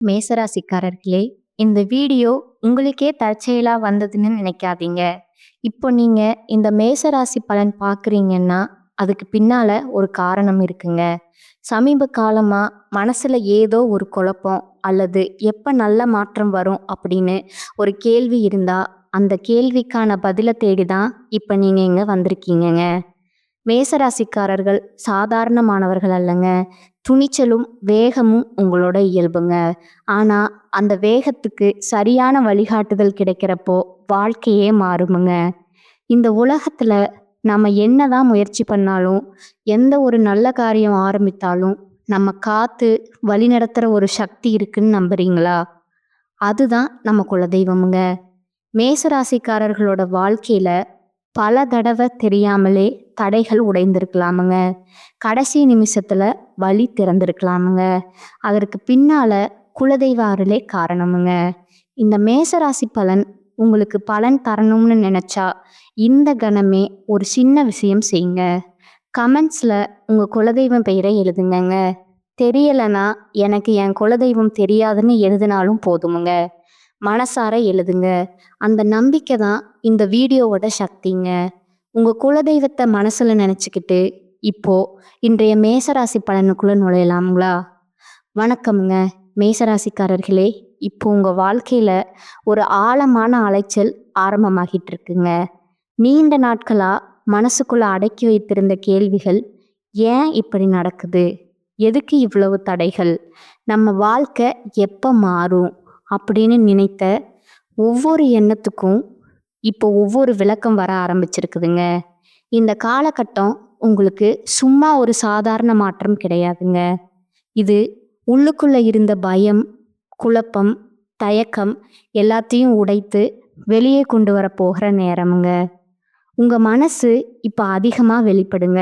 மேசராசிக்காரர்களே, இந்த வீடியோ உங்களுக்கே தற்செயலா வந்ததுன்னு நினைக்காதீங்க. இப்போ நீங்க இந்த மேசராசி பலன் பார்க்குறீங்கன்னா, அதுக்கு பின்னால ஒரு காரணம் இருக்குங்க. சமீப காலமா மனசுல ஏதோ ஒரு குழப்பம் அல்லது எப்ப நல்ல மாற்றம் வரும் அப்படின்னு ஒரு கேள்வி இருந்தா, அந்த கேள்விக்கான பதில தேடி தான் இப்ப நீங்க இங்க வந்திருக்கீங்கங்க. மேசராசிக்காரர்கள் சாதாரணமானவர்கள் அல்லங்க. துணிச்சலும் வேகமும் உங்களோட இயல்புங்க. ஆனா அந்த வேகத்துக்கு சரியான வழிகாட்டுதல் கிடைக்கிறப்போ வாழ்க்கையே மாறுமுங்க. இந்த உலகத்துல நம்ம என்னதான் முயற்சி பண்ணாலும், எந்த ஒரு நல்ல காரியம் ஆரம்பித்தாலும் நம்ம காத்து வழிநடத்துற ஒரு சக்தி இருக்குன்னு நம்புறீங்களா? அதுதான் நம்ம குலதெய்வமுங்க. மேசராசிக்காரர்களோட வாழ்க்கையில பல தடவை தெரியாமலே தடைகள் உடைந்திருக்கலாமுங்க. கடைசி நிமிஷத்துல வழி திறந்திருக்கலாமுங்க. அதற்கு பின்னால குலதெய்வ அருளே காரணமுங்க. இந்த மேசராசி பலன் உங்களுக்கு பலன் தரணும்னு நினைச்சா இந்த கணமே ஒரு சின்ன விஷயம் செய்யுங்க. கமெண்ட்ஸ்ல உங்க குலதெய்வம் பெயரை எழுதுங்கங்க. தெரியலனா எனக்கு என் குலதெய்வம் தெரியாதுன்னு எழுதினாலும் போதுமுங்க. மனசார எழுதுங்க. அந்த நம்பிக்கை தான் இந்த வீடியோவோட சக்திங்க. உங்க குலதெய்வத்தை மனசுல நினைச்சுக்கிட்டு இப்போ இன்றைய மேசராசி பலனுக்குள்ள நுழையலாம்களா? வணக்கம்ங்க மேசராசிக்காரர்களே. இப்போ உங்க வாழ்க்கையில ஒரு ஆழமான அலைச்சல் ஆரம்பமாகிட்டு இருக்குங்க. நீண்ட நாட்களா மனசுக்குள்ள அடக்கி வைத்திருந்த கேள்விகள், ஏன் இப்படி நடக்குது, எதுக்கு இவ்வளவு தடைகள், நம்ம வாழ்க்கை எப்ப மாறும் அப்படின்னு நினைத்த ஒவ்வொரு எண்ணத்துக்கும் இப்போ ஒவ்வொரு விளக்கம் வர ஆரம்பிச்சிருக்குதுங்க. இந்த காலகட்டம் உங்களுக்கு சும்மா ஒரு சாதாரண மாற்றம் கிடையாதுங்க. இது உள்ளுக்குள்ள இருந்த பயம், குழப்பம், தயக்கம் எல்லாத்தையும் உடைத்து வெளியே கொண்டு வர போகிற நேரமுங்க. உங்க மனசு இப்ப அதிகமா வெளிப்படுங்க.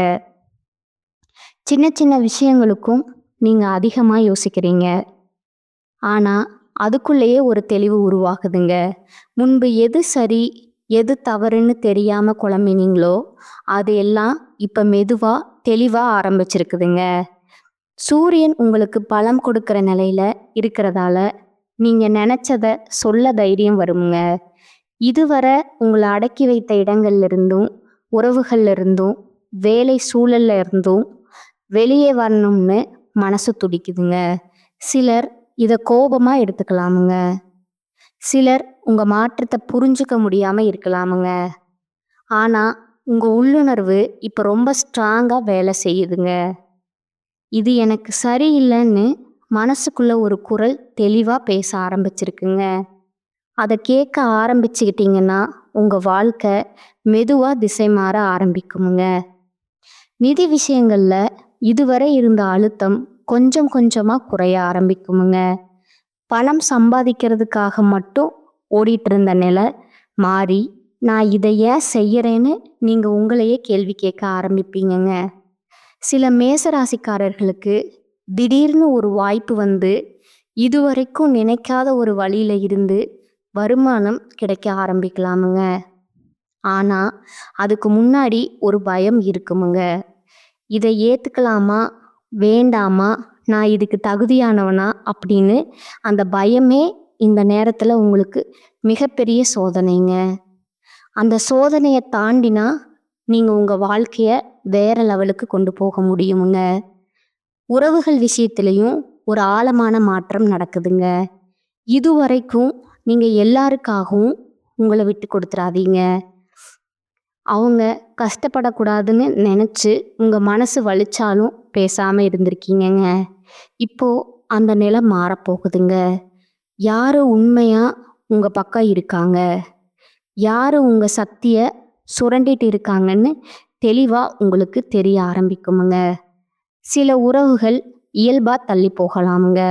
சின்ன சின்ன விஷயங்களுக்கும் நீங்க அதிகமா யோசிக்கிறீங்க. ஆனா அதுக்குள்ளேயே ஒரு தெளிவு உருவாகுதுங்க. முன்பு எது சரி எது தவறுன்னு தெரியாம குழம்பினீங்களோ அது எல்லாம் இப்ப மெதுவா தெளிவா ஆரம்பிச்சிருக்குதுங்க. சூரியன் உங்களுக்கு பலம் கொடுக்கிற நிலையில இருக்கிறதால நீங்க நினைச்சத சொல்ல தைரியம் வருங்க. இதுவரை உங்களை அடக்கி வைத்த இடங்கள்ல இருந்தும், உறவுகள்ல இருந்தும், வேலை சூழல்ல இருந்தும் வெளியே வரணும்னு மனசு துடிக்குதுங்க. சிலர் இத கோபமா எடுத்துக்கலாமுங்க. சிலர் உங்க மாற்றத்தை புரிஞ்சுக்க முடியாம இருக்கலாமுங்க. ஆனா உங்க உள்ளுணர்வு இப்ப ரொம்ப ஸ்ட்ராங்கா வேலை செய்யுதுங்க. இது எனக்கு சரியில்லைன்னு மனசுக்குள்ள ஒரு குரல் தெளிவா பேச ஆரம்பிச்சிருக்குங்க. அதை கேட்க ஆரம்பிச்சுக்கிட்டீங்கன்னா உங்க வாழ்க்கை மெதுவா திசை மாற ஆரம்பிக்குமுங்க. நிதி விஷயங்கள்ல இதுவரை இருந்த அழுத்தம் கொஞ்சம் கொஞ்சமா குறைய ஆரம்பிக்குமுங்க. பணம் சம்பாதிக்கிறதுக்காக மட்டும் ஓடிட்டு இருந்த நிலை மாறி, நான் இதை ஏன் செய்யறேன்னு நீங்க உங்களையே கேள்வி கேட்க ஆரம்பிப்பீங்கங்க. சில மேசராசிக்காரர்களுக்கு திடீர்னு ஒரு வாய்ப்பு வந்து இதுவரைக்கும் நினைக்காத ஒரு வழியில இருந்து வருமானம் கிடைக்க ஆரம்பிக்கலாமுங்க. ஆனா அதுக்கு முன்னாடி ஒரு பயம் இருக்குமுங்க. இதை ஏத்துக்கலாமா வேண்டாமா, நான் இதுக்கு தகுதியானவனா அப்படின்னு அந்த பயமே இந்த நேரத்துல உங்களுக்கு மிகப்பெரிய சோதனைங்க. அந்த சோதனையை தாண்டினா நீங்க உங்க வாழ்க்கைய வேற லெவலுக்கு கொண்டு போக முடியுமுங்க. உறவுகள் விஷயத்திலையும் ஒரு ஆழமான மாற்றம் நடக்குதுங்க. இதுவரைக்கும் நீங்க எல்லாருக்காகவும் உங்களை விட்டு கொடுத்துறாதீங்க. அவங்க கஷ்டப்படக்கூடாதுன்னு நினைச்சு உங்க மனசு வலிச்சாலும் பேசாம இருந்திருக்கீங்கங்க. இப்போ அந்த நிலை மாறப்போகுதுங்க. யாரு உண்மையா உங்க பக்கம் இருக்காங்க, யாரு உங்க சக்திய சுரண்டிட்டு இருக்காங்கன்னு தெளிவா உங்களுக்கு தெரிய ஆரம்பிக்குமுங்க. சில உறவுகள் இயல்பா தள்ளி போகலாமுங்க.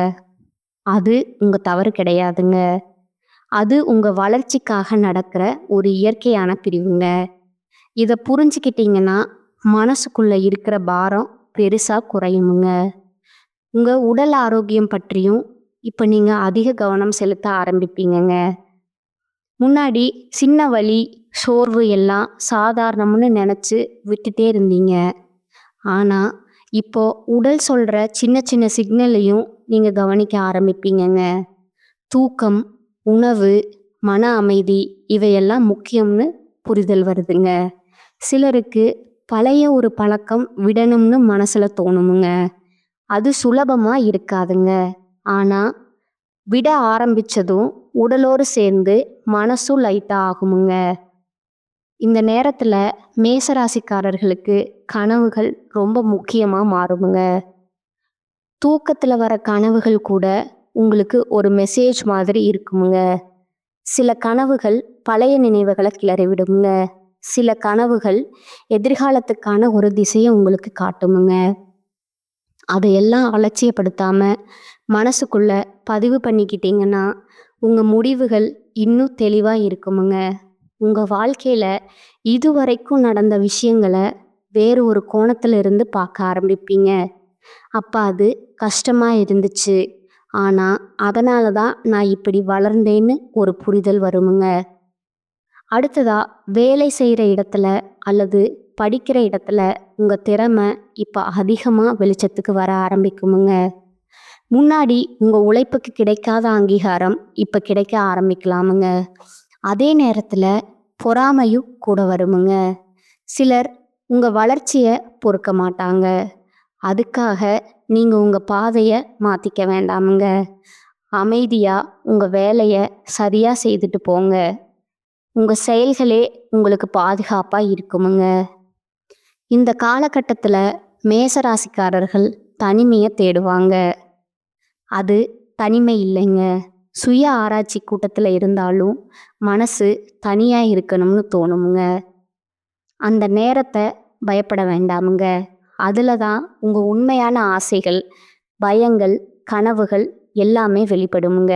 அது உங்க தவறு கிடையாதுங்க. அது உங்க வளர்ச்சிக்காக நடக்கிற ஒரு இயற்கையான பிரிவுங்க. இதை புரிஞ்சுக்கிட்டீங்கன்னா மனசுக்குள்ள இருக்கிற பாரம் பெருசா குறையுமுங்க. உங்க உடல் ஆரோக்கியம் பற்றியும் இப்ப நீங்க அதிக கவனம் செலுத்த ஆரம்பிப்பீங்கங்க. முன்னாடி சின்ன வலி, சோர்வு எல்லாம் சாதாரணம்னு நினைச்சு விட்டுட்டே இருந்தீங்க. ஆனா இப்போ உடல் சொல்ற சின்ன சின்ன சிக்னலையும் நீங்க கவனிக்க ஆரம்பிப்பீங்கங்க. தூக்கம், உணவு, மன அமைதி இவையெல்லாம் முக்கியம்னு புரிதல் வருதுங்க. சிலருக்கு பழைய ஒரு பழக்கம் விடணும்னு மனசுல தோணுமுங்க. அது சுலபமா இருக்காதுங்க. ஆனா விட ஆரம்பிச்சதும் உடலோடு சேர்ந்து மனசும் லைட்டா ஆகுமுங்க. இந்த நேரத்துல மேசராசிக்காரர்களுக்கு கனவுகள் ரொம்ப முக்கியமா மாறுமுங்க. தூக்கத்துல வர கனவுகள் கூட உங்களுக்கு ஒரு மெசேஜ் மாதிரி இருக்குமுங்க. சில கனவுகள் பழைய நினைவுகளை கிளறி விடுமுங்க. சில கனவுகள் எதிர்காலத்துக்கான ஒரு திசையை உங்களுக்கு காட்டுமுங்க. அதையெல்லாம் அலட்சியப்படுத்தாம மனசுக்குள்ள பதிவு பண்ணிக்கிட்டீங்கன்னா உங்க முடிவுகள் இன்னும் தெளிவா இருக்குமுங்க. உங்க வாழ்க்கையில இதுவரைக்கும் நடந்த விஷயங்களை வேறு ஒரு கோணத்துல இருந்து பார்க்க ஆரம்பிப்பீங்க. அப்ப அது கஷ்டமா இருந்துச்சு, ஆனா அதனால தான் நான் இப்படி வளர்ந்தேன்னு ஒரு புரிதல் வருமுங்க. அடுத்ததா வேலை செய்கிற இடத்துல அல்லது படிக்கிற இடத்துல உங்க திறமை இப்போ அதிகமாக வெளிச்சத்துக்கு வர ஆரம்பிக்குமுங்க. முன்னாடி உங்க உழைப்புக்கு கிடைக்காத அங்கீகாரம் இப்போ கிடைக்க ஆரம்பிக்கலாமுங்க. அதே நேரத்தில் பொறாமையும் கூட வருமுங்க. சிலர் உங்க வளர்ச்சியை பொறுக்க மாட்டாங்க. அதுக்காக நீங்க உங்க பாதையை மாத்திக்க வேண்டாமுங்க. அமைதியா உங்க வேலையை சரியா செய்துட்டு போங்க. உங்க செயல்களே உங்களுக்கு பாதுகாப்பா இருக்குமுங்க. இந்த காலகட்டத்தில் மேசராசிக்காரர்கள் தனிமையை தேடுவாங்க. அது தனிமை இல்லைங்க, சுய ஆராய்ச்சி கூட்டத்தில் இருந்தாலும் மனசு தனியா இருக்கணும்னு தோணுமுங்க. அந்த நேரத்தை பயப்பட வேண்டாமுங்க. அதில் தான் உங்க உண்மையான ஆசைகள், பயங்கள், கனவுகள் எல்லாமே வெளிப்படுமுங்க.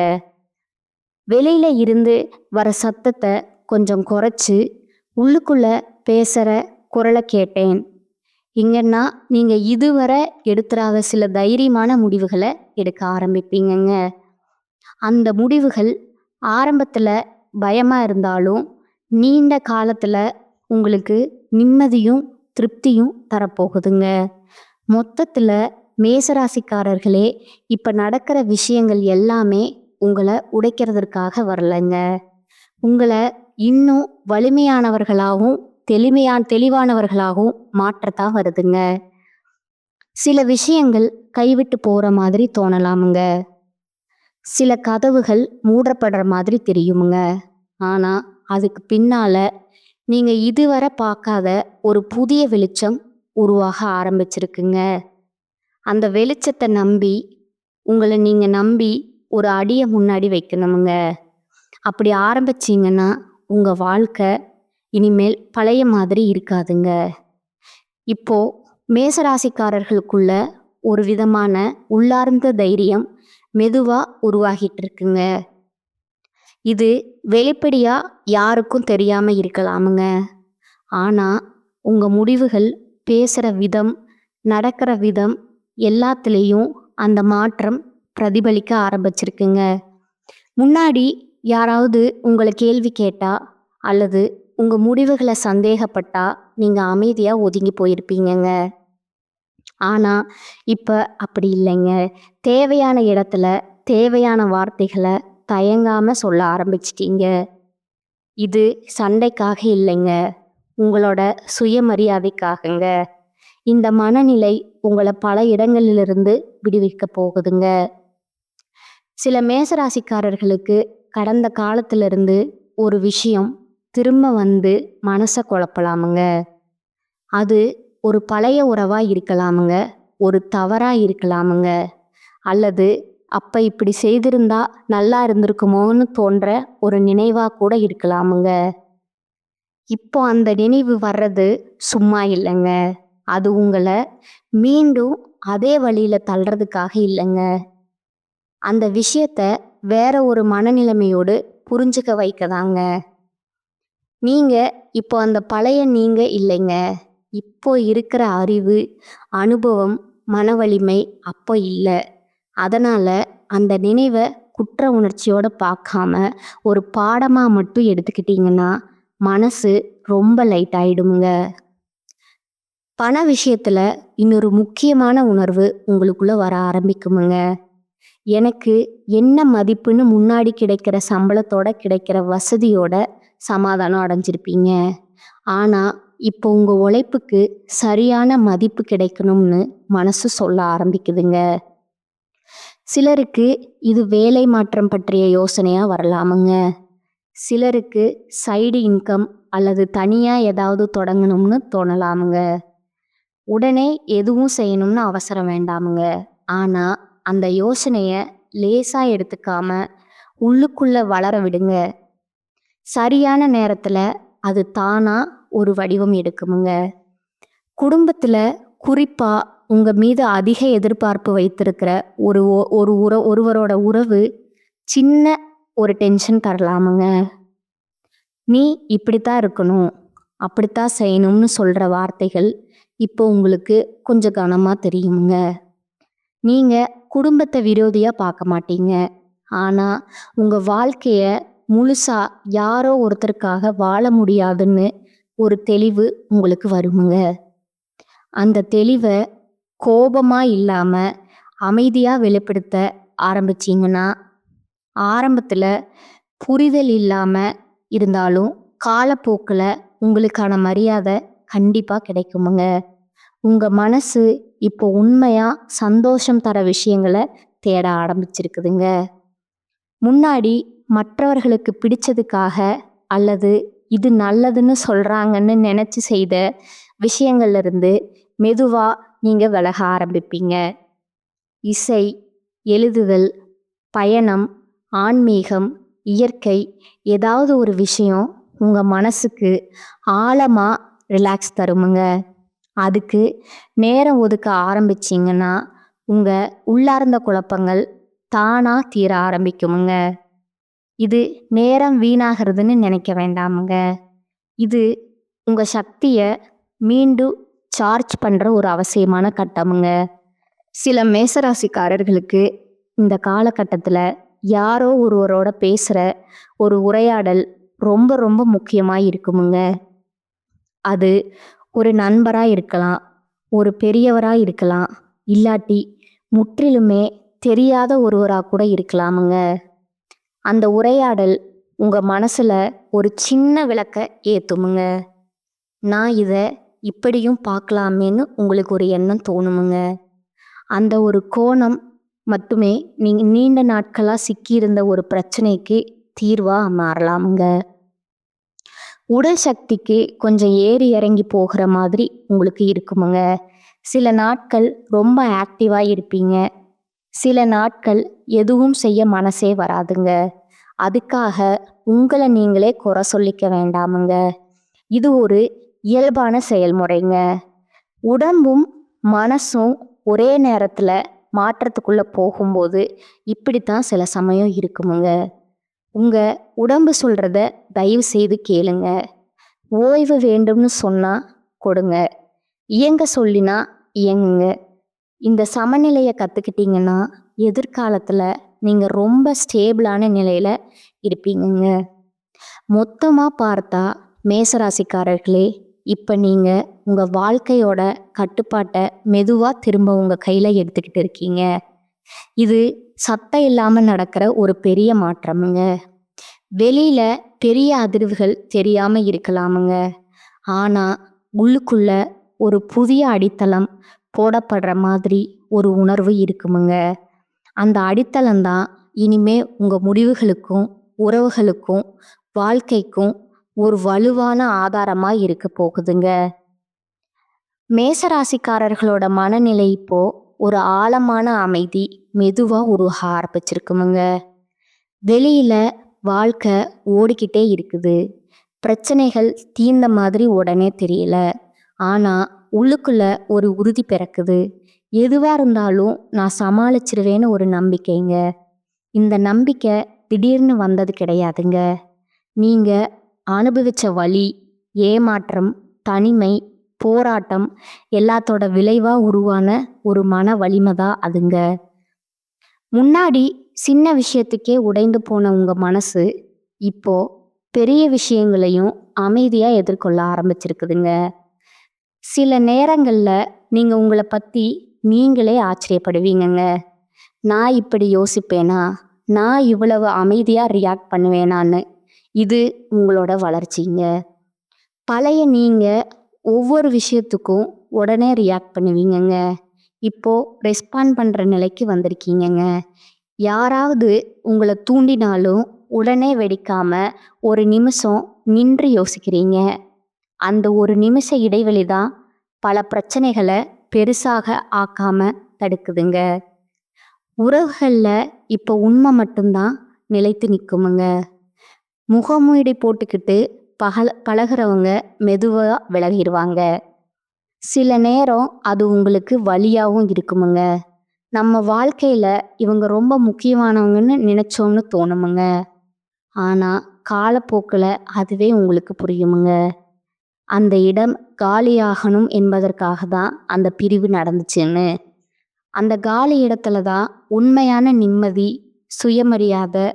வெளியில இருந்து வர சத்தத்தை கொஞ்சம் குறைச்சு உள்ளுக்குள்ள பேசுற குரலை கேட்டேன். இங்கன்னா நீங்க இதுவரை எடுத்துறாத சில தைரியமான முடிவுகளை எடுக்க ஆரம்பிப்பீங்கங்க. அந்த முடிவுகள் ஆரம்பத்துல பயமா இருந்தாலும் நீண்ட காலத்துல உங்களுக்கு நிம்மதியும் திருப்தியும் தரப்போகுதுங்க. மொத்தத்துல மேசராசிக்காரர்களே, இப்ப நடக்கிற விஷயங்கள் எல்லாமே உங்களை உடைக்கிறதற்காக வரலைங்க. உங்களை இன்னும் வலிமையானவர்களாகவும் தெளிவானவர்களாகவும் மாற்றத்தான் வருதுங்க. சில விஷயங்கள் கைவிட்டு போற மாதிரி தோணலாமுங்க. சில கதவுகள் மூடப்படுற மாதிரி தெரியுமுங்க. ஆனா அதுக்கு பின்னால நீங்க இதுவரை பார்க்காத ஒரு புதிய வெளிச்சம் உருவாக ஆரம்பிச்சிருக்குங்க. அந்த வெளிச்சத்தை நம்பி உங்களை நீங்க நம்பி ஒரு அடியை முன்னாடி வைக்கணுமுங்க. அப்படி ஆரம்பிச்சிங்கன்னா உங்க வாழ்க்கை இனிமேல் பழைய மாதிரி இருக்காதுங்க. இப்போ மேசராசிக்காரர்களுக்குள்ள ஒரு விதமான உள்ளார்ந்த தைரியம் மெதுவா உருவாகிட்டு இருக்குங்க. இது வெளிப்படையா யாருக்கும் தெரியாம இருக்கலாமுங்க. ஆனா உங்க முடிவுகள், பேசுற விதம், நடக்கிற விதம் எல்லாத்துலேயும் அந்த மாற்றம் பிரதிபலிக்க ஆரம்பிச்சிருக்குங்க. முன்னாடி யாராவது உங்களை கேள்வி கேட்டா அல்லது உங்க முடிவுகளை சந்தேகப்பட்டா நீங்க அமைதியா ஒதுங்கி போயிருப்பீங்கங்க. ஆனா இப்ப அப்படி இல்லைங்க. தேவையான இடத்துல தேவையான வார்த்தைகளை தயங்காம சொல்ல ஆரம்பிச்சிட்டீங்க. இது சண்டைக்காக இல்லைங்க, உங்களோட சுயமரியாதைக்காகங்க. இந்த மனநிலை உங்களை பல இடங்களிலிருந்து விடுவிக்க போகுதுங்க. சில மேசராசிக்காரர்களுக்கு கடந்த காலத்திலிருந்து ஒரு விஷயம் திரும்ப வந்து மனசை குழப்பலாமுங்க. அது ஒரு பழைய உறவா இருக்கலாமுங்க, ஒரு தவறா இருக்கலாமுங்க, அல்லது அப்ப இப்படி செய்திருந்தா நல்லா இருந்திருக்குமோன்னு தோன்ற ஒரு நினைவா கூட இருக்கலாமுங்க. இப்போ அந்த நினைவு வர்றது சும்மா இல்லைங்க. அது உங்களை மீண்டும் அதே வழியில தள்ளுறதுக்காக இல்லைங்க. அந்த விஷயத்த வேற ஒரு மனநிலைமையோடு புரிஞ்சுக்க வைக்கதாங்க. நீங்க இப்போ அந்த பழைய நீங்க இல்லைங்க. இப்போ இருக்கிற அறிவு, அனுபவம், மன வலிமை அப்போ இல்லை. அதனால அந்த நினைவை குற்ற உணர்ச்சியோட பார்க்காம ஒரு பாடமா மட்டும் எடுத்துக்கிட்டீங்கன்னா மனசு ரொம்ப லைட் ஆயிடுங்க. பண விஷயத்துல இன்னொரு முக்கியமான உணர்வு உங்களுக்குள்ள வர ஆரம்பிக்குமுங்க. எனக்கு என்ன மதிப்புன்னு முன்னாடி கிடைக்கிற சம்பளத்தோட கிடைக்கிற வசதியோட சமாதானம் அடைஞ்சிருப்பீங்க. ஆனால் இப்போ உங்கள் உழைப்புக்கு சரியான மதிப்பு கிடைக்கணும்னு மனசு சொல்ல ஆரம்பிக்குதுங்க. சிலருக்கு இது வேலை மாற்றம் பற்றிய யோசனையாக வரலாமுங்க. சிலருக்கு சைடு இன்கம் அல்லது தனியாக ஏதாவது தொடங்கணும்னு தோணலாமுங்க. உடனே எதுவும் செய்யணும்னு அவசரம் வேண்டாமுங்க. ஆனால் அந்த யோசனையை லேசாக எடுத்துக்காம உள்ளுக்குள்ள வளர விடுங்க. சரியான நேரத்தில் அது தானாக ஒரு வடிவம் எடுக்குமுங்க. குடும்பத்தில் குறிப்பாக உங்கள் மீது அதிக எதிர்பார்ப்பு வைத்திருக்கிற ஒருவரோட உறவு சின்ன ஒரு டென்ஷன் தரலாமுங்க. நீ இப்படித்தான் இருக்கணும், அப்படித்தான் செய்யணும்னு சொல்கிற வார்த்தைகள் இப்போ உங்களுக்கு கொஞ்சம் கனமாக தெரியுமுங்க. நீங்கள் குடும்பத்தை விரோதியாக பார்க்க மாட்டீங்க. ஆனால் உங்கள் வாழ்க்கையை முழுசாக யாரோ ஒருத்தருக்காக வாழ முடியாதுன்னு ஒரு தெளிவு உங்களுக்கு வருமுங்க. அந்த தெளிவை கோபமாக இல்லாமல் அமைதியாக வெளிப்படுத்த ஆரம்பிச்சிங்கன்னா, ஆரம்பத்தில் புரிதல் இல்லாமல் இருந்தாலும் காலப்போக்கில் உங்களுக்கான மரியாதை கண்டிப்பாக கிடைக்குமுங்க. உங்கள் மனசு இப்போ உண்மையாக சந்தோஷம் தர விஷயங்களை தேட ஆரம்பிச்சிருக்குதுங்க. முன்னாடி மற்றவர்களுக்கு பிடிச்சதுக்காக அல்லது இது நல்லதுன்னு சொல்கிறாங்கன்னு நினச்சி செய்த விஷயங்கள்லேருந்து மெதுவாக நீங்கள் விலக ஆரம்பிப்பீங்க. இசை, எழுதுதல், பயணம், ஆன்மீகம், இயற்கை, ஏதாவது ஒரு விஷயம் உங்கள் மனசுக்கு ஆழமாக ரிலாக்ஸ் தருமுங்க. அதுக்கு நேரம் ஒதுக்க ஆரம்பிச்சிங்கன்னா உங்கள் உள்ளார்ந்த குழப்பங்கள் தானாக தீர ஆரம்பிக்குமுங்க. இது நேரம் வீணாகிறதுன்னு நினைக்க வேண்டாமுங்க. இது உங்கள் சக்தியை மீண்டும் சார்ஜ் பண்ணுற ஒரு அவசியமான கட்டமுங்க. சில மேசராசிக்காரர்களுக்கு இந்த காலகட்டத்தில் யாரோ ஒருவரோட பேசுகிற ஒரு உரையாடல் ரொம்ப ரொம்ப முக்கியமாக இருக்குமுங்க. அது ஒரு நண்பராக இருக்கலாம், ஒரு பெரியவராக இருக்கலாம், இல்லாட்டி முற்றிலுமே தெரியாத ஒருவராக கூட இருக்கலாமுங்க. அந்த உரையாடல் உங்கள் மனசில் ஒரு சின்ன விளக்கை ஏற்றுமுங்க. நான் இதை இப்படியும் பார்க்கலாமேன்னு உங்களுக்கு ஒரு எண்ணம் தோணுமுங்க. அந்த ஒரு கோணம் மட்டுமே நீங்கள் நீண்ட நாட்களாக சிக்கியிருந்த ஒரு பிரச்சனைக்கு தீர்வாக மாறலாமுங்க. உடல் சக்திக்கு கொஞ்சம் ஏறி இறங்கி போகிற மாதிரி உங்களுக்கு இருக்குமுங்க. சில நாட்கள் ரொம்ப ஆக்டிவாக இருப்பீங்க, சில நாட்கள் எதுவும் செய்ய மனசே வராதுங்க. அதுக்காக உங்களை நீங்களே குறை சொல்லிக்க வேண்டாமுங்க. இது ஒரு இயல்பான செயல்முறைங்க. உடம்பும் மனசும் ஒரே நேரத்தில் மாற்றத்துக்குள்ளே போகும்போது இப்படித்தான் சில சமயம் இருக்குமுங்க. உங்கள் உடம்பு சொல்கிறத தயவு செய்து கேளுங்க. ஓய்வு வேண்டும்னு சொன்னால் கொடுங்க, இயங்க சொல்லினா இயங்குங்க. இந்த சமநிலையை கற்றுக்கிட்டிங்கன்னா எதிர்காலத்தில் நீங்கள் ரொம்ப ஸ்டேபிளான நிலையில் இருப்பீங்க. மொத்தமாக பார்த்தா மேசராசிக்காரர்களே, இப்போ நீங்கள் உங்கள் வாழ்க்கையோட கட்டுப்பாட்டை மெதுவாக திரும்ப உங்கள் கையில் எடுத்துக்கிட்டு இருக்கீங்க. இது சத்தம் இல்லாமல் நடக்கிற ஒரு பெரிய மாற்றமுங்க. வெளியில் பெரிய அதிர்வுகள் தெரியாமல் இருக்கலாமுங்க, ஆனால் உள்ளுக்குள்ள ஒரு புதிய அடித்தளம் போடப்படுற மாதிரி ஒரு உணர்வு இருக்குமுங்க. அந்த அடித்தளம்தான் இனிமே உங்கள் முடிவுகளுக்கும் உறவுகளுக்கும் வாழ்க்கைக்கும் ஒரு வலுவான ஆதாரமாக இருக்க போகுதுங்க. மேசராசிக்காரர்களோட மனநிலை இப்போ ஒரு ஆழமான அமைதி மெதுவாக உருக ஆரம்பிச்சிருக்குமுங்க. வெளியில் வாழ்க்கை ஓடிக்கிட்டே இருக்குது, பிரச்சனைகள் தீர்ந்த மாதிரி உடனே தெரியல, ஆனால் உள்ளுக்குள்ள ஒரு உறுதி பிறக்குது. எதுவாக இருந்தாலும் நான் சமாளிச்சிருவேன்னு ஒரு நம்பிக்கைங்க. இந்த நம்பிக்கை திடீர்னு வந்தது கிடையாதுங்க. நீங்கள் அனுபவித்த வலி, ஏமாற்றம், தனிமை, போராட்டம் எல்லாத்தோட விளைவாக உருவான ஒரு மன வலிமை தான் அதுங்க. முன்னாடி சின்ன விஷயத்துக்கே உடைந்து போன உங்கள் மனசு இப்போ பெரிய விஷயங்களையும் அமைதியாக எதிர்கொள்ள ஆரம்பிச்சிருக்குதுங்க. சில நேரங்களில் நீங்கள் உங்களை பற்றி நீங்களே ஆச்சரியப்படுவீங்கங்க. நான் இப்படி யோசிப்பேனா, நான் இவ்வளவு அமைதியாக ரியாக்ட் பண்ணுவேனான்னு. இது உங்களோட வளர்ச்சிங்க. பழைய நீங்கள் ஒவ்வொரு விஷயத்துக்கும் உடனே ரியாக்ட் பண்ணுவீங்கங்க. இப்போ ரெஸ்பாண்ட் பண்ணுற நிலைக்கு வந்திருக்கீங்கங்க. யாராவது உங்களை தூண்டினாலும் உடனே வெடிக்காம ஒரு நிமிஷம் நின்று யோசிக்கிறீங்க. அந்த ஒரு நிமிஷ இடைவெளி தான் பல பிரச்சனைகளை பெருசாக ஆக்காம தடுக்குதுங்க. உறவுகளில் இப்போ உண்மை மட்டும்தான் நிலைத்து நிற்குமுங்க. முகமூடி போட்டுக்கிட்டு பழகிறவங்க மெதுவாக விலகிடுவாங்க. சில நேரம் அது உங்களுக்கு வலியாகவும் இருக்குமுங்க. நம்ம வாழ்க்கையில் இவங்க ரொம்ப முக்கியமானவங்கன்னு நினச்சோன்னு தோணுமுங்க. ஆனால் காலப்போக்கில் அதுவே உங்களுக்கு புரியுமுங்க. அந்த இடம் காலியாகணும் என்பதற்காக தான் அந்த பிரிவு நடந்துச்சுன்னு. அந்த காலி இடத்துல தான் உண்மையான நிம்மதி, சுயமரியாதை,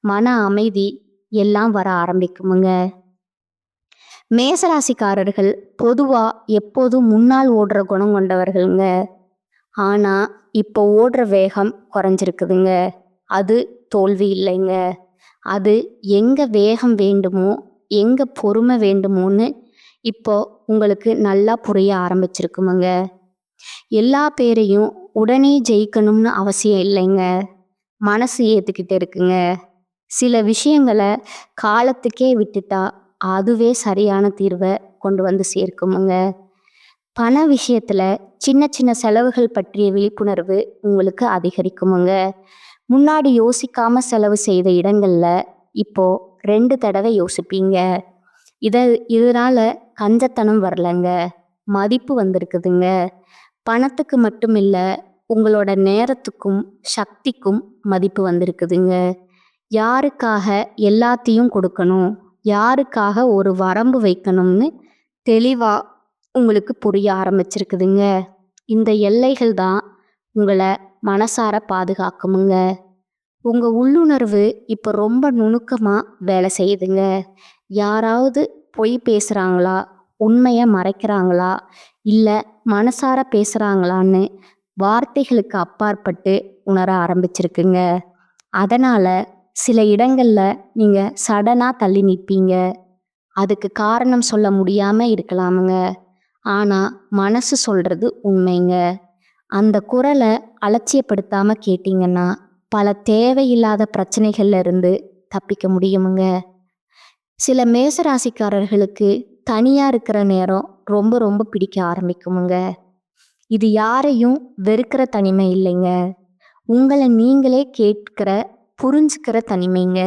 மன அமைதி எல்லாம் வர ஆரம்பிக்குமுங்க. மேசராசிக்காரர்கள் பொதுவாக எப்போதும் முன்னால் ஓடுற குணம் கொண்டவர்களுங்க. ஆனால் இப்போ ஓடுற வேகம் குறைஞ்சிருக்குதுங்க. அது தோல்வி இல்லைங்க. அது எங்கே வேகம் வேண்டுமோ, எங்கே பொறுமை வேண்டுமோன்னு இப்போ உங்களுக்கு நல்லா புரிய ஆரம்பிச்சிருக்குமுங்க. எல்லா பேரையும் உடனே ஜெயிக்கணும்னு அவசியம் இல்லைங்க. மனசு ஏற்றுக்கிட்டு இருக்குங்க. சில விஷயங்களை காலத்துக்கே விட்டுட்டா அதுவே சரியான தீர்வை கொண்டு வந்து சேர்க்குமுங்க. பண விஷயத்தில் சின்ன சின்ன செலவுகள் பற்றிய விழிப்புணர்வு உங்களுக்கு அதிகரிக்குமுங்க. முன்னாடி யோசிக்காம செலவு செய்த இடங்களில் இப்போ 2 தடவை யோசிப்பீங்க. இதனால கஞ்சத்தனம் வரலங்க, மதிப்பு வந்திருக்குதுங்க. பணத்துக்கு மட்டும் இல்லை, உங்களோட நேரத்துக்கும் சக்திக்கும் மதிப்பு வந்திருக்குதுங்க. யாருக்காக எல்லாத்தையும் கொடுக்கணும், யாருக்காக ஒரு வரம்பு வைக்கணும்னு தெளிவாக உங்களுக்கு புரிய ஆரம்பிச்சிருக்குதுங்க. இந்த எல்லைகள் தான் உங்களை மனசார பாதுகாக்குமுங்க. உங்கள் உள்ளுணர்வு இப்போ ரொம்ப நுணுக்கமாக வேலை செய்யுதுங்க. யாராவது பொய் பேசுகிறாங்களா, உண்மையை மறைக்கிறாங்களா, இல்லை மனசார பேசுகிறாங்களான்னு வார்த்தைகளுக்கு அப்பாற்பட்டு உணர ஆரம்பிச்சிருக்குங்க. அதனால் சில இடங்களில் நீங்கள் சடனாக தள்ளி நிற்பீங்க. அதுக்கு காரணம் சொல்ல முடியாமல் இருக்கலாமுங்க. ஆனால் மனசு சொல்கிறது உண்மைங்க. அந்த குரலை அலட்சியப்படுத்தாமல் கேட்டிங்கன்னா பல தேவையில்லாத பிரச்சனைகள்ல இருந்து தப்பிக்க முடியுமுங்க. சில மேசராசிக்காரர்களுக்கு தனியாக இருக்கிற நேரம் ரொம்ப ரொம்ப பிடிக்க ஆரம்பிக்குமுங்க. இது யாரையும் வெறுக்கிற தனிமை இல்லைங்க, உங்களை நீங்களே கேட்கிற புரிஞ்சுக்கிற தனிமைங்க.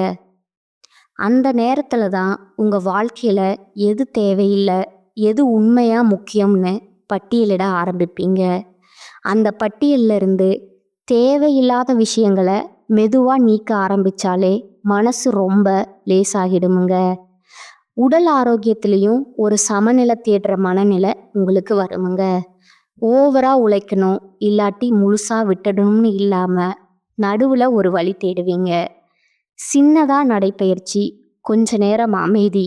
அந்த நேரத்தில் தான் உங்கள் வாழ்க்கையில் எது தேவையில்லை, எது உண்மையாக முக்கியம்னு பட்டியலிட ஆரம்பிப்பீங்க. அந்த பட்டியலில் இருந்து தேவையில்லாத விஷயங்களை மெதுவாக நீக்க ஆரம்பித்தாலே மனசு ரொம்ப லேசாகிடுமுங்க. உடல் ஆரோக்கியத்திலையும் ஒரு சமநிலை தேடுற மனநிலை உங்களுக்கு வருமுங்க. ஓவராக உழைக்கணும் இல்லாட்டி முழுசாக விட்டுடணும்னு இல்லாமல் நடுவில் ஒரு வழி தேடுவீங்க. சின்னதாக நடைப்பயிற்சி, கொஞ்ச நேரம் அமைதி,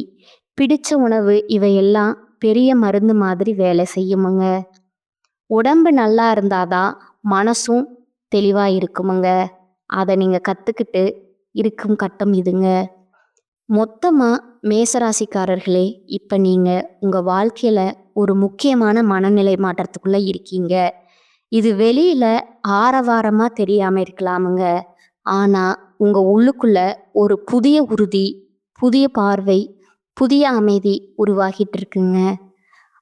பிடிச்ச உணவு இவையெல்லாம் பெரிய மருந்து மாதிரி வேலை செய்யுமுங்க. உடம்பு நல்லா இருந்தாதான் மனசும் தெளிவாக இருக்குமுங்க. அதை நீங்கள் கற்றுக்கிட்டு இருக்கும் கட்டம் இதுங்க. மொத்தமாக மேசராசிக்காரர்களே, இப்போ நீங்கள் உங்கள் வாழ்க்கையில் ஒரு முக்கியமான மனநிலை மாற்றத்துக்குள்ளே இருக்கீங்க. இது வெளியில் ஆரவாரமாக தெரியாமல் இருக்கலாமுங்க. ஆனால் உங்கள் உள்ளுக்குள்ள ஒரு புதிய உறுதி, புதிய பார்வை, புதிய அமைதி உருவாகிட்டு இருக்குங்க.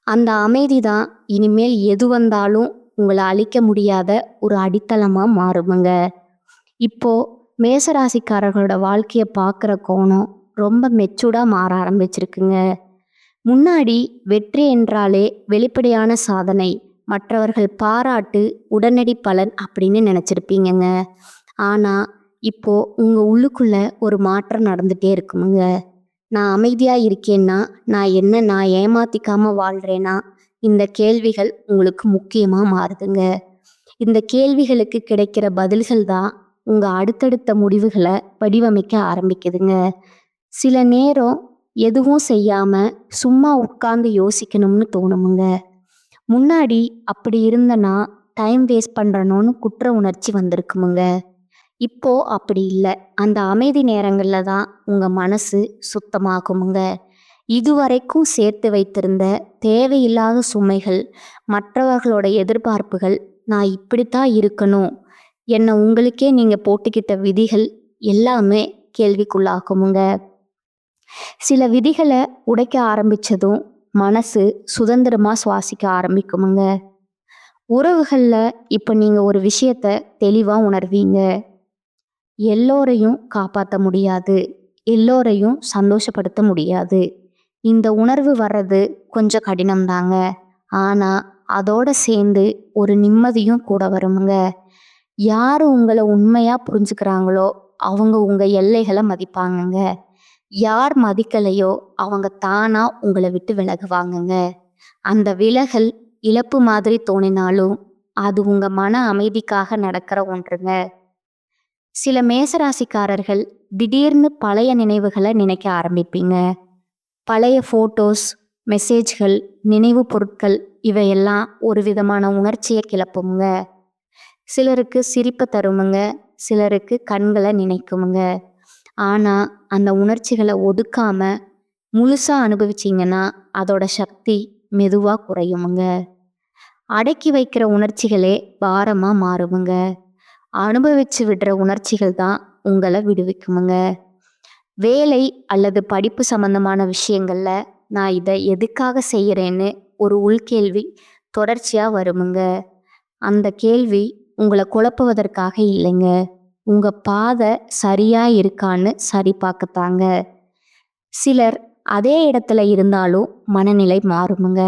அந்த அமைதி தான் இனிமேல் எது வந்தாலும் உங்களை அழிக்க முடியாத ஒரு அடித்தளமாக மாறுமுங்க. இப்போது மேசராசிக்காரர்களோட வாழ்க்கையை பார்க்குற கோணம் ரொம்ப மெச்சூர்டாக மாற ஆரம்பிச்சிருக்குங்க. முன்னாடி வெற்றி என்றாலே வெளிப்படையான சாதனை, மற்றவர்கள் பாராட்டு, உடனடி பலன் அப்படின்னு நினச்சிருப்பீங்கங்க. ஆனால் இப்போது உங்கள் உள்ளுக்குள்ள ஒரு மாற்றம் நடந்துகிட்டே இருக்குமுங்க. நான் அமைதியாக இருக்கேன்னா, நான் ஏமாற்றிக்காமல் வாழ்கிறேன்னா, இந்த கேள்விகள் உங்களுக்கு முக்கியமாக மாறுதுங்க. இந்த கேள்விகளுக்கு கிடைக்கிற பதில்கள் தான் உங்கள் அடுத்தடுத்த முடிவுகளை வடிவமைக்க ஆரம்பிக்குதுங்க. சில நேரம் எதுவும் செய்யாமல் சும்மா உட்கார்ந்து யோசிக்கணும்னு தோணுமுங்க. முன்னாடி அப்படி இருந்தனா டைம் வேஸ்ட் பண்ணுறனோன்னு குற்ற உணர்ச்சி வந்திருக்குமுங்க. இப்போ அப்படி இல்லை. அந்த அமைதி நேரங்களில் தான் உங்கள் மனசு சுத்தமாகுமுங்க. இதுவரைக்கும் சேர்த்து வைத்திருந்த தேவையில்லாத சுமைகள், மற்றவர்களோட எதிர்பார்ப்புகள், நான் இப்படித்தான் இருக்கணும், என்னை உங்களுக்கே நீங்கள் போட்டுக்கிட்ட விதிகள் எல்லாமே கேள்விக்குள்ளாகுமுங்க. சில விதிகளை உடைக்க ஆரம்பிச்சதும் மனசு சுதந்திரமா சுவாசிக்க ஆரம்பிக்குமுங்க. உறவுகளில் இப்போ நீங்கள் ஒரு விஷயத்த தெளிவாக உணர்வீங்க. எல்லோரையும் காப்பாற்ற முடியாது, எல்லோரையும் சந்தோஷப்படுத்த முடியாது. இந்த உணர்வு வர்றது கொஞ்சம் கடினம்தாங்க. ஆனால் அதோட சேர்ந்து ஒரு நிம்மதியும் கூட வருமுங்க. யார் உங்களை உண்மையாக புரிஞ்சுக்கிறாங்களோ அவங்க உங்கள் எல்லைகளை மதிப்பாங்கங்க. யார் மதிக்கலையோ அவங்க தானா உங்களை விட்டு விலகுவாங்கங்க. அந்த விலகல் இழப்பு மாதிரி தோணினாலும் அது உங்க மன அமைதிக்காக நடக்கிற ஒன்றுங்க. சில மேசராசிக்காரர்கள் திடீர்னு பழைய நினைவுகளை நினைக்க ஆரம்பிப்பீங்க. பழைய ஃபோட்டோஸ், மெசேஜ்கள், நினைவு பொருட்கள் இவையெல்லாம் ஒரு விதமான உணர்ச்சியை கிளப்புமுங்க. சிலருக்கு சிரிப்பை தருமுங்க, சிலருக்கு கண்களை நினைக்குமுங்க. ஆனால் அந்த உணர்ச்சிகளை ஒதுக்காம முழுசாக அனுபவிச்சிங்கன்னா அதோட சக்தி மெதுவாக குறையுமுங்க. அடக்கி வைக்கிற உணர்ச்சிகளே பாரமாக மாறுமுங்க. அனுபவிச்சு விடுற உணர்ச்சிகள் தான் உங்களை விடுவிக்குமுங்க. வேலை அல்லது படிப்பு சம்பந்தமான விஷயங்கள்ல நான் இதை எதுக்காக செய்கிறேன்னு ஒரு உள்கேள்வி தொடர்ச்சியாக வருமுங்க. அந்த கேள்வி உங்களை குழப்புவதற்காக இல்லைங்க, உங்கள் பாதை சரியா இருக்கான்னு சரி பார்க்கத்தாங்க. சிலர் அதே இடத்துல இருந்தாலும் மனநிலை மாறுமுங்க.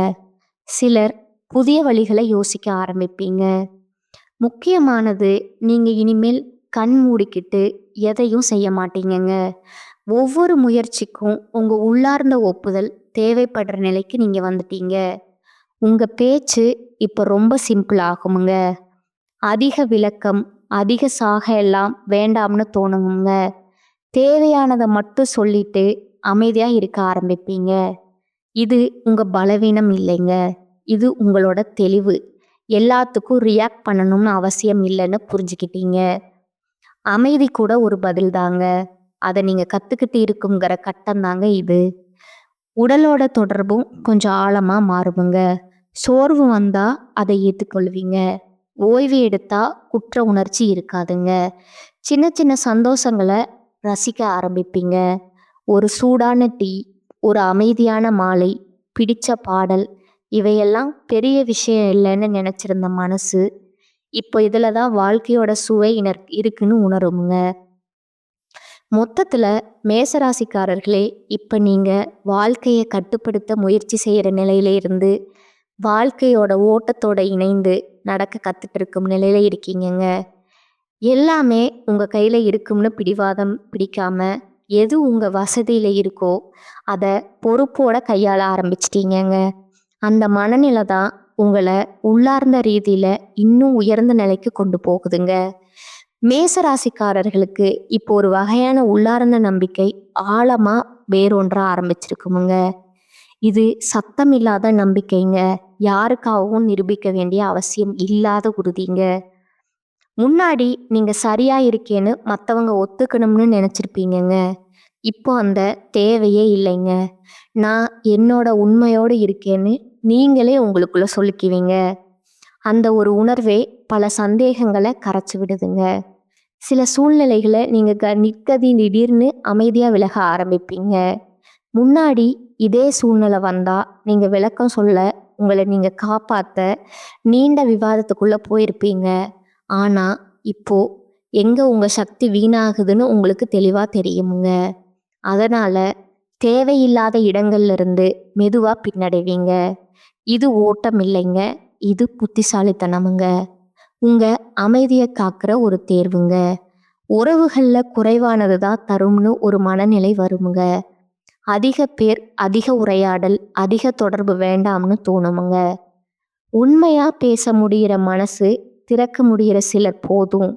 சிலர் புதிய வழிகளை யோசிக்க ஆரம்பிப்பீங்க. முக்கியமானது, நீங்கள் இனிமேல் கண் மூடிக்கிட்டு எதையும் செய்ய மாட்டீங்கங்க. ஒவ்வொரு முயற்சிக்கும் உங்கள் உள்ளார்ந்த ஒப்புதல் தேவைப்படுற நிலைக்கு நீங்கள் வந்துட்டீங்க. உங்கள் பேச்சு இப்போ ரொம்ப சிம்பிள் ஆகுமுங்க. அதிக விளக்கம், அதிக சாக எல்லாம் வேண்டாம்னு தோணுங்க. தேவையானதை மட்டும் சொல்லிட்டு அமைதியாக இருக்க ஆரம்பிப்பீங்க. இது உங்கள் பலவீனம் இல்லைங்க, இது உங்களோட தெளிவு. எல்லாத்துக்கும் ரியாக்ட் பண்ணணும்னு அவசியம் இல்லைன்னு புரிஞ்சுக்கிட்டீங்க. அமைதி கூட ஒரு பதில் தாங்க. அதை நீங்கள் கற்றுக்கிட்டு இருக்குங்கிற கட்டம் தாங்க இது. உடலோட தொடர்பும் கொஞ்சம் ஆழமாக மாறுமுங்க. சோர்வு வந்தால் அதை ஏற்றுக்கொள்வீங்க. ஓய்வு எடுத்தால் குற்ற உணர்ச்சி இருக்காதுங்க. சின்ன சின்ன சந்தோஷங்களை ரசிக்க ஆரம்பிப்பீங்க. ஒரு சூடான டீ, ஒரு அமைதியான மாலை, பிடிச்ச பாடல், இவையெல்லாம் பெரிய விஷயம் இல்லைன்னு நினச்சிருந்த மனசு இப்போ இதில் தான் வாழ்க்கையோட சுவை இருக்குன்னு உணருமுங்க. மொத்தத்தில் மேசராசிக்காரர்களே, இப்போ நீங்கள் வாழ்க்கையை கட்டுப்படுத்த முயற்சி செய்கிற நிலையில இருந்து வாழ்க்கையோட ஓட்டத்தோட இணைந்து நடக்க கற்றுட்டு இருக்கும் நிலையில இருக்கீங்கங்க. எல்லாமே உங்கள் கையில் இருக்கும்னு பிடிவாதம் பிடிக்காம எது உங்கள் வசதியில் இருக்கோ அதை பொறுப்போட கையாள ஆரம்பிச்சிட்டீங்கங்க. அந்த மனநிலை தான் உங்களை உள்ளார்ந்த ரீதியில் இன்னும் உயர்ந்த நிலைக்கு கொண்டு போகுதுங்க. மேசராசிக்காரர்களுக்கு இப்போ ஒரு வகையான உள்ளார்ந்த நம்பிக்கை ஆழமாக வேரூன்ற ஆரம்பிச்சிருக்குமுங்க. இது சத்தம் இல்லாத நம்பிக்கைங்க, யாருக்காகவும் நிரூபிக்க வேண்டிய அவசியம் இல்லாத உறுதிங்க. முன்னாடி நீங்கள் சரியா இருக்கேன்னு மற்றவங்க ஒத்துக்கணும்னு நினச்சிருப்பீங்கங்க. இப்போ அந்த தேவையே இல்லைங்க. நான் என்னோட உண்மையோடு இருக்கேன்னு நீங்களே உங்களுக்குள்ள சொல்லிக்குவீங்க. அந்த ஒரு உணர்வே பல சந்தேகங்களை கரைச்சி விடுதுங்க. சில சூழ்நிலைகளை நீங்கள் நிற்கதி திடீர்னு அமைதியாக விலக ஆரம்பிப்பீங்க. முன்னாடி இதே சூழ்நிலை வந்தால் நீங்கள் விளக்கம் சொல்ல, உங்களை நீங்கள் காப்பாற்ற நீண்ட விவாதத்துக்குள்ளே போயிருப்பீங்க. ஆனால் இப்போ எங்கே உங்கள் சக்தி வீணாகுதுன்னு உங்களுக்கு தெளிவாக தெரியுமுங்க. அதனால் தேவையில்லாத இடங்கள்ல இருந்து மெதுவாக பின்னடைவீங்க. இது ஓட்டம் இல்லைங்க, இது புத்திசாலித்தனமுங்க. உங்கள் அமைதியை காக்கிற ஒரு தேர்வுங்க. உறவுகளில் குறைவானது தான் தரும்னு ஒரு மனநிலை வருமுங்க. அதிக பேர், அதிக உரையாடல், அதிக தொடர்பு வேண்டாம்னு தோணுமுங்க. உண்மையாக பேச முடிகிற மனசு திறக்க முடிகிற சிலர் போதும்.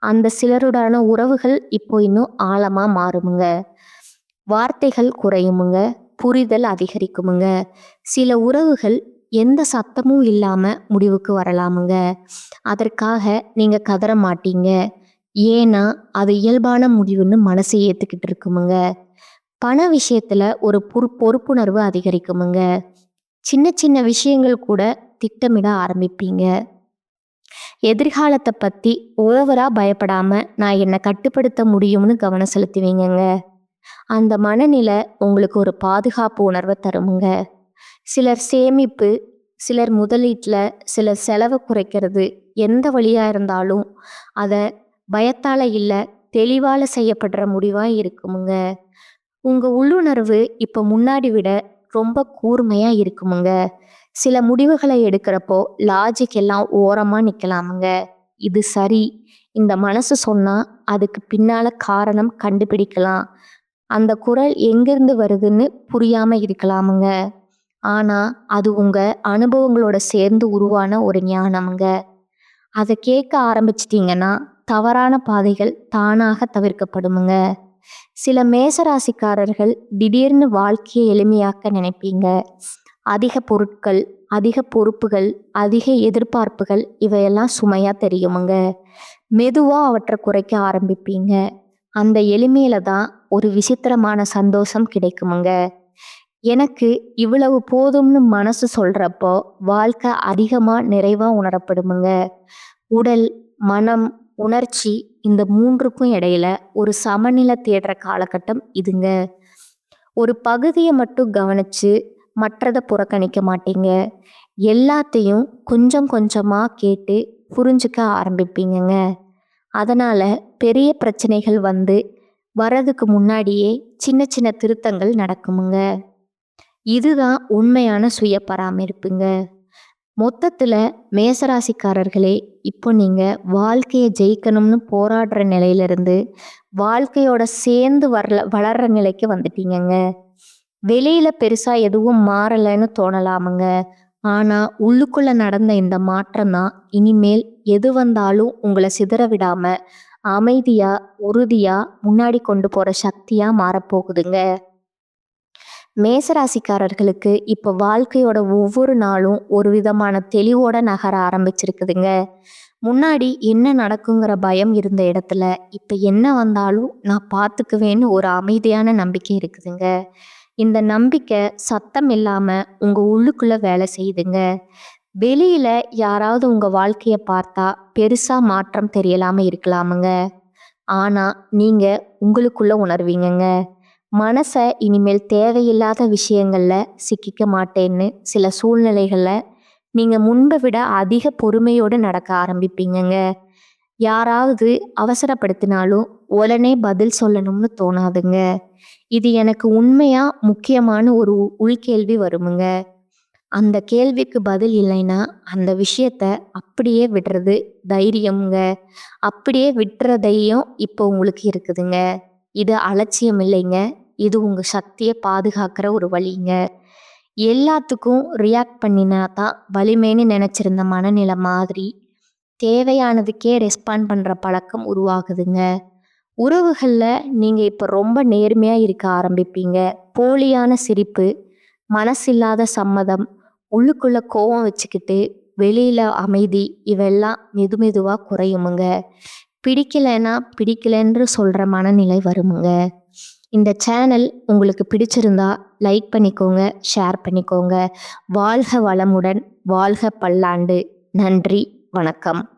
அந்த சிலருடான உறவுகள் இப்போ இன்னும் ஆழமாக மாறுமுங்க. வார்த்தைகள் குறையுமுங்க, புரிதல் அதிகரிக்குமுங்க. சில உறவுகள் எந்த சத்தமும் இல்லாமல் முடிவுக்கு வரலாமுங்க. அதற்காக நீங்கள் கதற மாட்டீங்க. ஏன்னா அது இயல்பான முடிவுன்னு மனசு ஏற்றுக்கிட்டு இருக்குமுங்க. பண விஷயத்தில் ஒரு பொறுப்புணர்வு அதிகரிக்குமுங்க. சின்ன சின்ன விஷயங்கள் கூட திட்டமிட ஆரம்பிப்பீங்க. எதிர்காலத்தை பற்றி ஓவரா பயப்படாம நான் என்னை கட்டுப்படுத்த முடியும்னு கவனம் செலுத்துவீங்கங்க. அந்த மனநிலை உங்களுக்கு ஒரு பாதுகாப்பு உணர்வை தருமுங்க. சிலர் சேமிப்பு, சிலர் முதலீட்டில், சிலர் செலவை குறைக்கிறது, எந்த வழியாக இருந்தாலும் அதை பயத்தால் இல்லை, தெளிவால் செய்யப்படுற முடிவாக இருக்குமுங்க. உங்கள் உள்ளுணர்வு இப்போ முன்னாடி விட ரொம்ப கூர்மையாக இருக்குமுங்க. சில முடிவுகளை எடுக்கிறப்போ லாஜிக் எல்லாம் ஓரமாக நிற்கலாமுங்க. இது சரி, இந்த மனசு சொன்னால் அதுக்கு பின்னால் காரணம் கண்டுபிடிக்கலாம். அந்த குரல் எங்கேருந்து வருதுன்னு புரியாமல் இருக்கலாமுங்க. ஆனால் அது உங்கள் அனுபவங்களோட சேர்ந்து உருவான ஒரு ஞானமுங்க. அதை கேட்க ஆரம்பிச்சிட்டிங்கன்னா தவறான பாதைகள் தானாக தவிர்க்கப்படுமுங்க. சில மேசராசிக்காரர்கள் திடீர்னு வாழ்க்கையை எளிமையாக்க நினைப்பீங்க. அதிக பொருட்கள், அதிக பொறுப்புகள், அதிக எதிர்பார்ப்புகள் இவையெல்லாம் சுமையாக தெரியுமுங்க. மெதுவாக அவற்றை குறைக்க ஆரம்பிப்பீங்க. அந்த எளிமையில தான் ஒரு விசித்திரமான சந்தோஷம் கிடைக்குமுங்க. எனக்கு இவ்வளவு போதும்னு மனசு சொல்கிறப்போ வாழ்க்கை அதிகமாக நிறைவாக உணரப்படுமுங்க. உடல், மனம், உணர்ச்சி இந்த மூன்றுக்கும் இடையில ஒரு சமநிலை தேடுற காலகட்டம் இதுங்க. ஒரு பகுதியை மட்டும் கவனித்து மற்றதை புறக்கணிக்க மாட்டீங்க. எல்லாத்தையும் கொஞ்சம் கொஞ்சமாக கேட்டு புரிஞ்சுக்க ஆரம்பிப்பீங்கங்க. அதனால் பெரிய பிரச்சனைகள் வரதுக்கு முன்னாடியே சின்ன சின்ன திருத்தங்கள் நடக்குமுங்க. இதுதான் உண்மையான சுய பராமரிப்புங்க. மொத்தத்தில் மேசராசிக்காரர்களே, இப்போ நீங்கள் வாழ்க்கையை ஜெயிக்கணும்னு போராடுற நிலையிலிருந்து வாழ்க்கையோட சேர்ந்து வளர்கிற நிலைக்கு வந்துட்டீங்கங்க. வெளியில் பெருசாக எதுவும் மாறலைன்னு தோணலாமுங்க. ஆனால் உள்ளுக்குள்ளே நடந்த இந்த மாற்றம் தான் இனிமேல் எது வந்தாலும் உங்களை சிதற விடாமல் அமைதியாக, உறுதியாக முன்னாடி கொண்டு போகிற சக்தியாக மாறப்போகுதுங்க. மேசராசிக்காரர்களுக்கு இப்போ வாழ்க்கையோட ஒவ்வொரு நாளும் ஒரு விதமான தெளிவோட நகர ஆரம்பிச்சிருக்குதுங்க. முன்னாடி என்ன நடக்குங்கிற பயம் இருந்த இடத்துல இப்போ என்ன வந்தாலும் நான் பார்த்துக்குவேன்னு ஒரு அமைதியான நம்பிக்கை இருக்குதுங்க. இந்த நம்பிக்கை சத்தம் இல்லாமல் உங்கள் உள்ளுக்குள்ளே வேலை செய்யுதுங்க. வெளியில் யாராவது உங்கள் வாழ்க்கையை பார்த்தா பெருசாக மாற்றம் தெரியலாமல் இருக்கலாமுங்க. ஆனால் நீங்கள் உங்களுக்குள்ளே உணர்வீங்கங்க. மனசை இனிமேல் தேவையில்லாத விஷயங்களில் சிக்கிக்க மாட்டேன்னு சில சூழ்நிலைகளில் நீங்கள் முன்பை விட அதிக பொறுமையோடு நடக்க ஆரம்பிப்பீங்கங்க. யாராவது அவசரப்படுத்தினாலும் உடனே பதில் சொல்லணும்னு தோணாதுங்க. இது எனக்கு உண்மையாக முக்கியமான ஒரு உள்கேள்வி வருமுங்க. அந்த கேள்விக்கு பதில் இல்லைன்னா அந்த விஷயத்த அப்படியே விடுறது தைரியமுங்க. அப்படியே விட்டுற தைரியம் இப்போ உங்களுக்கு இருக்குதுங்க. இது அலட்சியம் இல்லைங்க. இது உங்கள் சக்தியை பாதுகாக்கிற ஒரு வழிங்க. எல்லாத்துக்கும் ரியாக்ட் பண்ணினா தான் வலிமைன்னு நினச்சிருந்த மனநிலை மாதிரி தேவையானதுக்கே ரெஸ்பாண்ட் பண்ணுற பழக்கம் உருவாகுதுங்க. உறவுகளில் நீங்கள் இப்போ ரொம்ப நேர்மையாக இருக்க ஆரம்பிப்பீங்க. போலியான சிரிப்பு, மனசில்லாத சம்மதம், உள்ளுக்குள்ளே கோவம் வச்சுக்கிட்டு வெளியில் அமைதி இவெல்லாம் மெதுவாக குறையுமுங்க. பிடிக்கலைன்னா பிடிக்கலைன்னு சொல்கிற மனநிலை வருமுங்க. இந்த சேனல் உங்களுக்கு பிடிச்சிருந்தா லைக் பண்ணிக்கோங்க, ஷேர் பண்ணிக்கோங்க. வாழ்க வளமுடன், வாழ்க பல்லாண்டு. நன்றி, வணக்கம்.